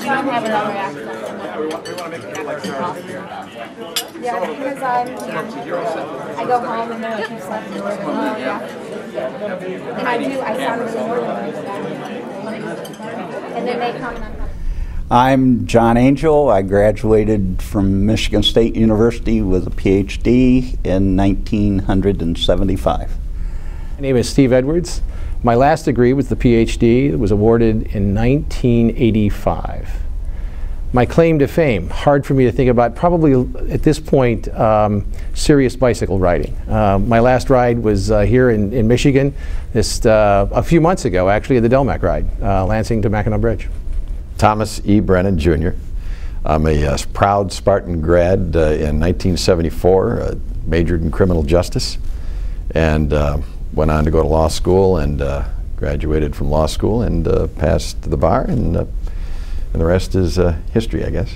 Have another accent. Yeah, because I go home and they're like, you slept in the room. Oh, yeah. And I sound really normal. And then they come and I'm John Angel. I graduated from Michigan State University with a PhD in 1975. My name is Steve Edwards. My last degree was the PhD. It was awarded in 1985. My claim to fame, hard for me to think about, probably at this point, serious bicycle riding. My last ride was here in Michigan, just a few months ago, actually, at the Delmac ride, Lansing to Mackinac Bridge. Thomas E. Brennan, Jr. I'm a proud Spartan grad in 1974, majored in criminal justice, and went on to go to law school and graduated from law school and passed the bar, and the rest is history, I guess.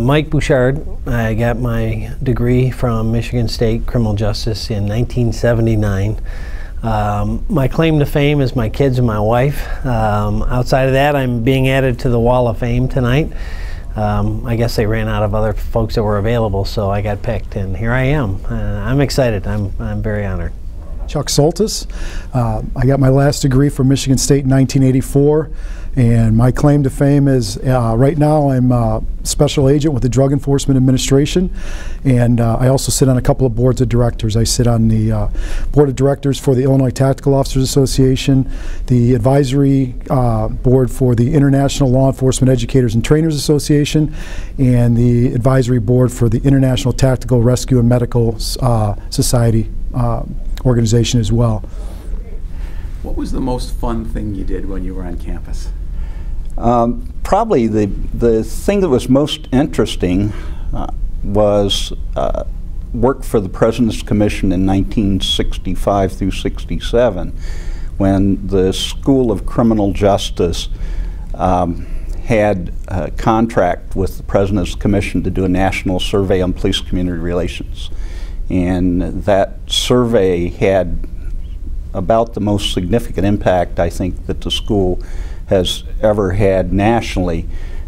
Mike Bouchard. I got my degree from Michigan State Criminal Justice in 1979. My claim to fame is my kids and my wife. Outside of that, I'm being added to the Wall of Fame tonight. I guess they ran out of other folks that were available, so I got picked, and here I am. I'm excited. I'm very honored. Chuck Soltis. I got my last degree from Michigan State in 1984, and my claim to fame is right now I'm a special agent with the Drug Enforcement Administration, and I also sit on a couple of boards of directors. I sit on the board of directors for the Illinois Tactical Officers Association, the advisory board for the International Law Enforcement Educators and Trainers Association, and the advisory board for the International Tactical Rescue and Medical Society organization as well. What was the most fun thing you did when you were on campus? Probably the thing that was most interesting was work for the President's Commission in 1965 through 67, when the School of Criminal Justice had a contract with the President's Commission to do a national survey on police community relations. And that survey had about the most significant impact, I think, that the school has ever had nationally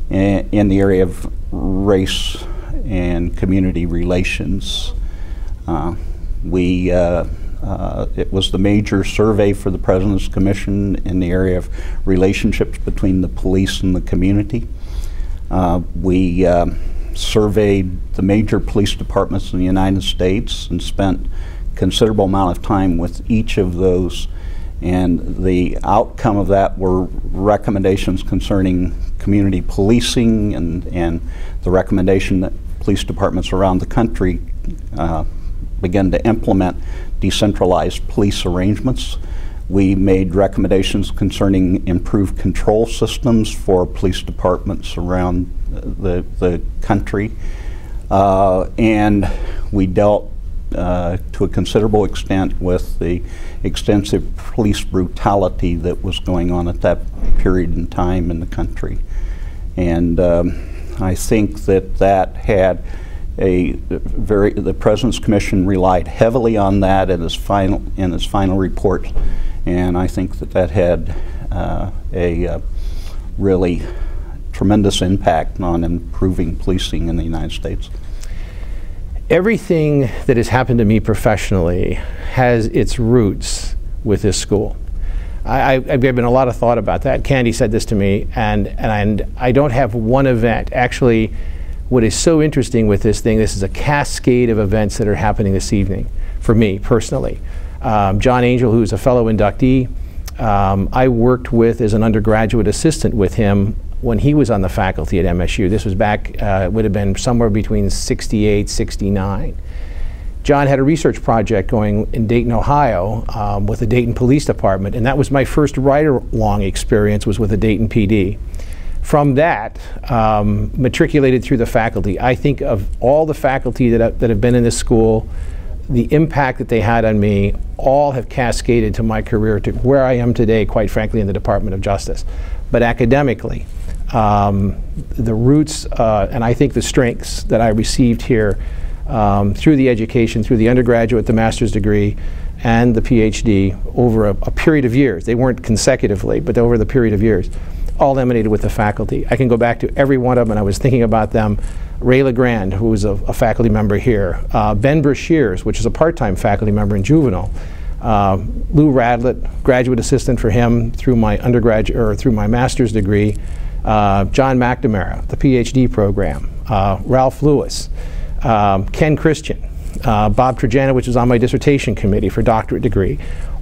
in the area of race and community relations. It was the major survey for the President's Commission in the area of relationships between the police and the community. We surveyed the major police departments in the United States and spent a considerable amount of time with each of those, and the outcome of that were recommendations concerning community policing and the recommendation that police departments around the country begin to implement decentralized police arrangements. We made recommendations concerning improved control systems for police departments around the country, and we dealt to a considerable extent with the extensive police brutality that was going on at that period in time in the country. And I think that had the President's Commission relied heavily on that in its final report, and I think that had a really tremendous impact on improving policing in the United States. Everything that has happened to me professionally has its roots with this school. I've given a lot of thought about that. Candy said this to me, and I don't have one event. Actually, what is so interesting with this thing, this is a cascade of events that are happening this evening for me personally. John Angel, who's a fellow inductee, I worked with as an undergraduate assistant with him when he was on the faculty at MSU. This was back, would have been somewhere between 68, 69. John had a research project going in Dayton, Ohio with the Dayton Police Department, and that was my first ride-along experience, was with the Dayton PD. From that, matriculated through the faculty. I think of all the faculty that have been in this school, the impact that they had on me, all have cascaded to my career, to where I am today, quite frankly, in the Department of Justice. But academically, the roots and I think the strengths that I received here through the education, through the undergraduate, the master's degree, and the PhD over a period of years. They weren't consecutively, but over the period of years, all emanated with the faculty. I can go back to every one of them, and I was thinking about them. Ray LeGrand, who was a faculty member here. Ben Brashears, which is a part-time faculty member in juvenile. Lou Radlett, graduate assistant for him through my undergraduate, or through my master's degree. John McNamara, the PhD program. Ralph Lewis. Ken Christian. Bob Trajanowicz was on my dissertation committee for doctorate degree.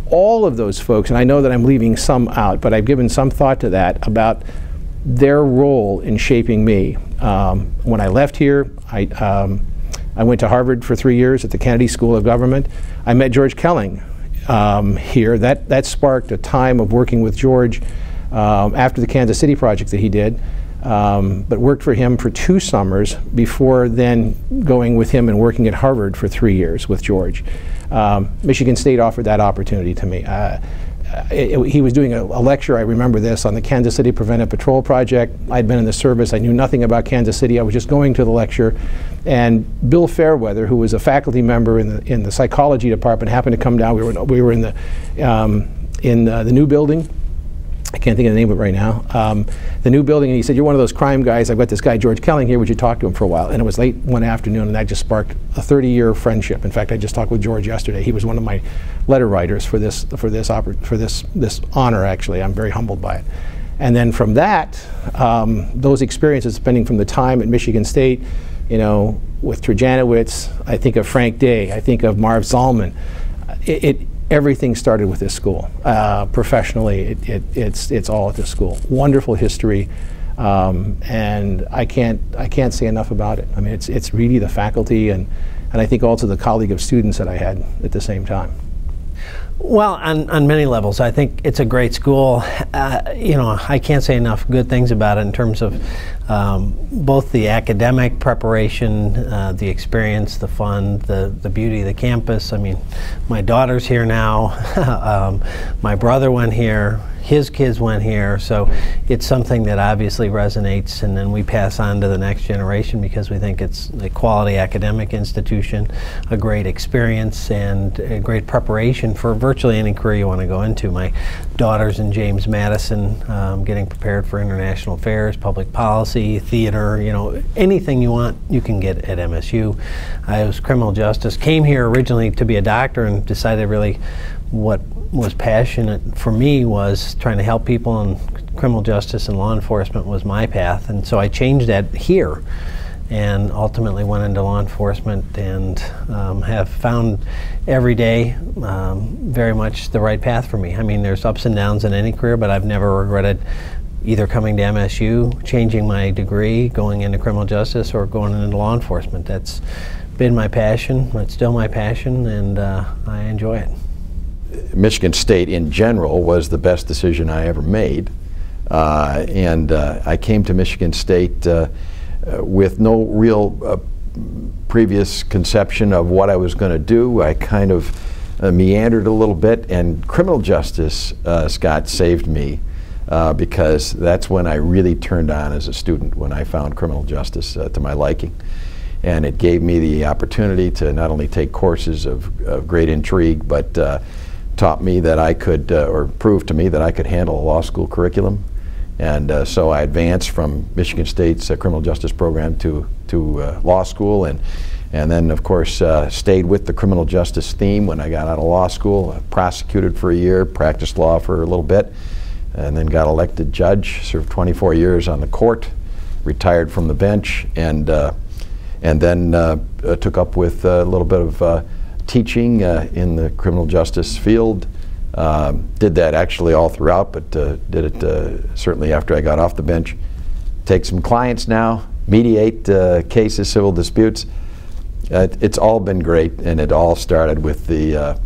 All of those folks, and I know that I'm leaving some out, but I've given some thought to that about their role in shaping me. When I left here, I went to Harvard for 3 years at the Kennedy School of Government. I met George Kelling here. That sparked a time of working with George after the Kansas City project that he did, but worked for him for 2 summers before then going with him and working at Harvard for 3 years with George. Michigan State offered that opportunity to me. He was doing a lecture, I remember this, on the Kansas City Preventive Patrol Project. I'd been in the service, I knew nothing about Kansas City, I was just going to the lecture, and Bill Fairweather, who was a faculty member in the psychology department, happened to come down. We were in the new building. I can't think of the name of it right now. The new building, and he said, "You're one of those crime guys. I've got this guy, George Kelling, here. Would you talk to him for a while?" And it was late one afternoon, and that just sparked a 30-year friendship. In fact, I just talked with George yesterday. He was one of my letter writers for this honor, actually. I'm very humbled by it. And then from that, those experiences, spending from the time at Michigan State, you know, with Trajanowicz, I think of Frank Day, I think of Marv Zalman. Everything started with this school. Professionally, it's all at this school. Wonderful history, and I can't say enough about it. I mean, it's really the faculty and I think also the colleague of students that I had at the same time. Well, on many levels, I think it's a great school. You know, I can't say enough good things about it in terms of both the academic preparation, the experience, the fun, the beauty of the campus. I mean, my daughter's here now. My brother went here. His kids went here, so it's something that obviously resonates, and then we pass on to the next generation because we think it's a quality academic institution, a great experience, and a great preparation for virtually any career you want to go into. My daughter's in James Madison, getting prepared for international affairs, public policy, theater, you know, anything you want, you can get at MSU. I was criminal justice, came here originally to be a doctor, and decided really what was passionate for me was trying to help people, and criminal justice and law enforcement was my path, and so I changed that here and ultimately went into law enforcement and have found every day very much the right path for me. I mean, there's ups and downs in any career, but I've never regretted either coming to MSU, changing my degree, going into criminal justice, or going into law enforcement. That's been my passion, it's still my passion, and I enjoy it. Michigan State in general was the best decision I ever made, and I came to Michigan State with no real previous conception of what I was going to do. I kind of meandered a little bit, and criminal justice, Scott, saved me because that's when I really turned on as a student, when I found criminal justice to my liking. And it gave me the opportunity to not only take courses of great intrigue, but taught me that I could, or proved to me that I could handle a law school curriculum. And so I advanced from Michigan State's criminal justice program to law school, and then of course stayed with the criminal justice theme when I got out of law school. Prosecuted for a year, practiced law for a little bit, and then got elected judge, served 24 years on the court, retired from the bench, and then took up with a little bit of teaching in the criminal justice field. Did that actually all throughout, but did it certainly after I got off the bench. Take some clients now, mediate cases, civil disputes. It's all been great, and it all started with the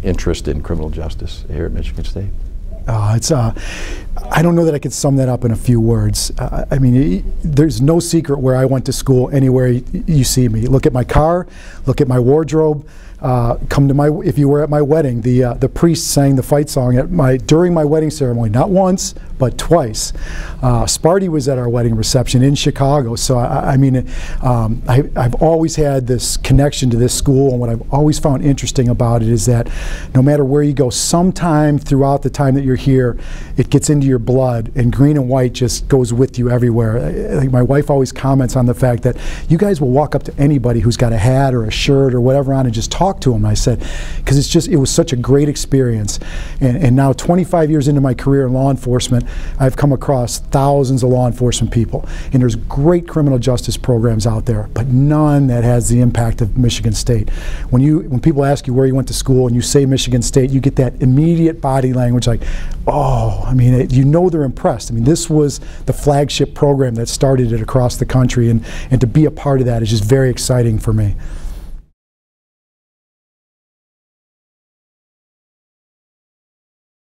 interest in criminal justice here at Michigan State. I don't know that I could sum that up in a few words. I mean, there's no secret where I went to school anywhere you see me. Look at my car, look at my wardrobe. come to my, if you were at my wedding, the priest sang the fight song during my wedding ceremony, not once, but twice. Sparty was at our wedding reception in Chicago, so I've always had this connection to this school, and what I've always found interesting about it is that no matter where you go, sometime throughout the time that you're here, it gets into your blood, and green and white just goes with you everywhere. My wife always comments on the fact that you guys will walk up to anybody who's got a hat or a shirt or whatever on and just talk to them. I said, because it was such a great experience, and now 25 years into my career in law enforcement, I've come across thousands of law enforcement people, and there's great criminal justice programs out there, but none that has the impact of Michigan State. When people ask you where you went to school and you say Michigan State, you get that immediate body language like, oh, I mean, you know they're impressed. I mean, this was the flagship program that started it across the country, and to be a part of that is just very exciting for me.